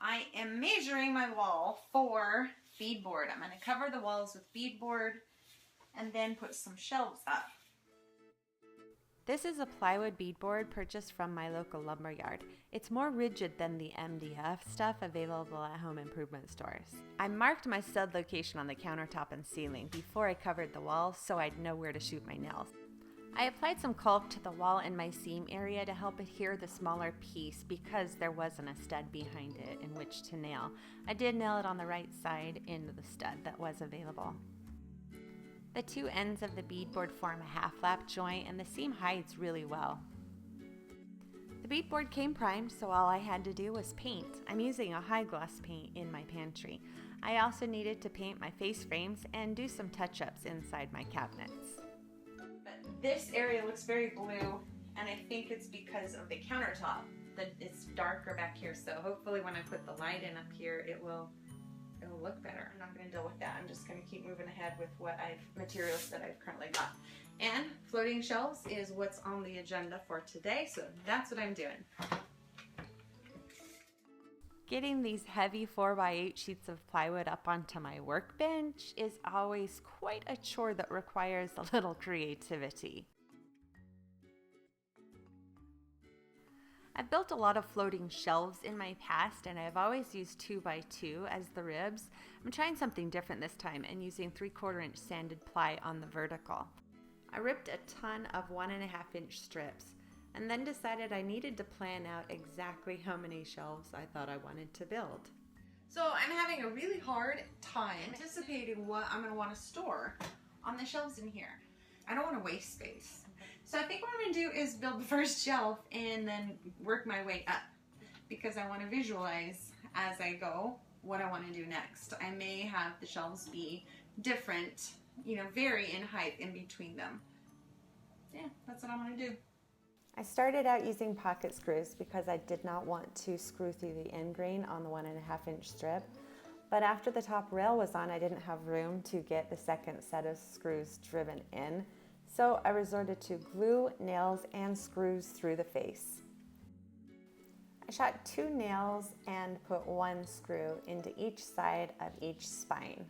I am measuring my wall for beadboard. I'm going to cover the walls with beadboard and then put some shelves up. This is a plywood beadboard purchased from my local lumber yard. It's more rigid than the MDF stuff available at home improvement stores. I marked my stud location on the countertop and ceiling before I covered the walls so I'd know where to shoot my nails. I applied some caulk to the wall in my seam area to help adhere the smaller piece because there wasn't a stud behind it in which to nail. I did nail it on the right side into the stud that was available. The two ends of the beadboard form a half lap joint and the seam hides really well. The beadboard came primed, so all I had to do was paint. I'm using a high gloss paint in my pantry. I also needed to paint my face frames and do some touch-ups inside my cabinets. This area looks very blue, and I think it's because of the countertop. It's darker back here, so hopefully when I put the light in up here, it'll look better. I'm not going to deal with that. I'm just going to keep moving ahead with materials that I've currently got. And floating shelves is what's on the agenda for today, so that's what I'm doing. Getting these heavy 4x8 sheets of plywood up onto my workbench is always quite a chore that requires a little creativity. I've built a lot of floating shelves in my past, and I've always used 2x2 as the ribs. I'm trying something different this time and using 3/4 inch sanded ply on the vertical. I ripped a ton of 1.5 inch strips and then decided I needed to plan out exactly how many shelves I thought I wanted to build. So I'm having a really hard time anticipating what I'm going to want to store on the shelves in here. I don't want to waste space. So I think what I'm going to do is build the first shelf and then work my way up, because I want to visualize as I go what I want to do next. I may have the shelves be different, vary in height in between them. Yeah, that's what I'm going to do. I started out using pocket screws because I did not want to screw through the end grain on the 1.5 inch strip. But after the top rail was on, I didn't have room to get the second set of screws driven in. So I resorted to glue, nails, and screws through the face. I shot 2 nails and put 1 screw into each side of each spine.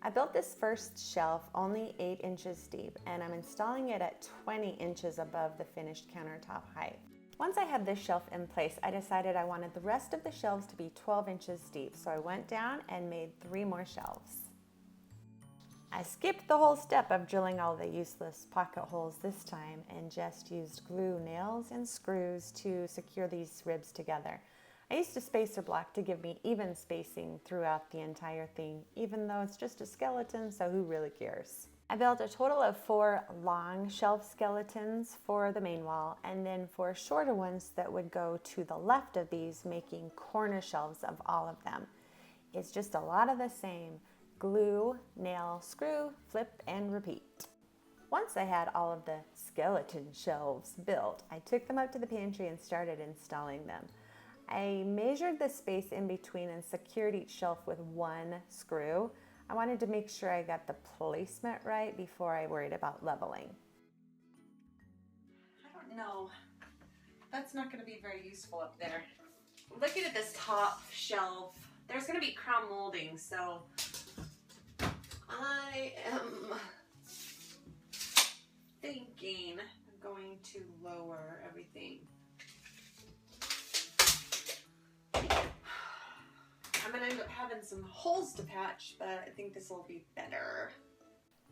I built this first shelf only 8 inches deep, and I'm installing it at 20 inches above the finished countertop height. Once I had this shelf in place, I decided I wanted the rest of the shelves to be 12 inches deep, so I went down and made 3 more shelves. I skipped the whole step of drilling all the useless pocket holes this time and just used glue, nails, and screws to secure these ribs together. I used a spacer block to give me even spacing throughout the entire thing, even though it's just a skeleton, so who really cares? I built a total of 4 long shelf skeletons for the main wall, and then 4 shorter ones that would go to the left of these, making corner shelves of all of them. It's just a lot of the same: glue, nail, screw, flip, and repeat. Once I had all of the skeleton shelves built, I took them up to the pantry and started installing them. I measured the space in between and secured each shelf with 1 screw. I wanted to make sure I got the placement right before I worried about leveling. I don't know. That's not going to be very useful up there. Looking at this top shelf, there's going to be crown molding, so I am thinking I'm going to lower everything. I'm going to end up having some holes to patch, but I think this will be better.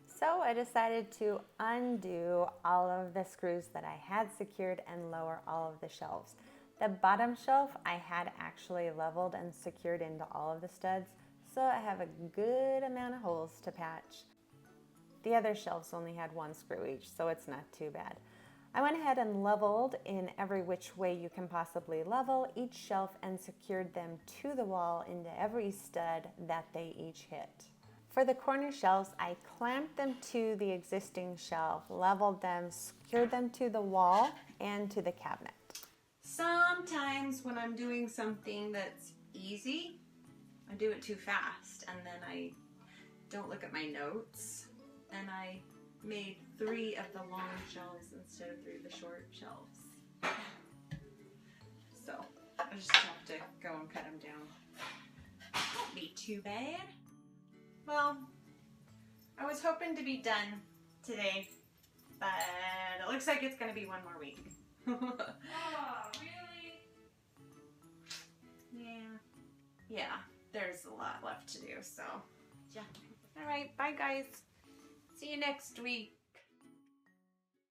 So I decided to undo all of the screws that I had secured and lower all of the shelves. The bottom shelf I had actually leveled and secured into all of the studs, so I have a good amount of holes to patch. The other shelves only had 1 screw each, so it's not too bad. I went ahead and leveled in every which way you can possibly level each shelf and secured them to the wall into every stud that they each hit. For the corner shelves, I clamped them to the existing shelf, leveled them, secured them to the wall and to the cabinet. Sometimes when I'm doing something that's easy, I do it too fast, and then I don't look at my notes, and I made 3 of the long shelves instead of 3 of the short shelves. So I just have to go and cut them down. Won't be too bad. Well, I was hoping to be done today, but it looks like it's going to be one more week. Oh, really? Yeah, there's a lot left to do, so yeah. All right, bye guys. See you next week.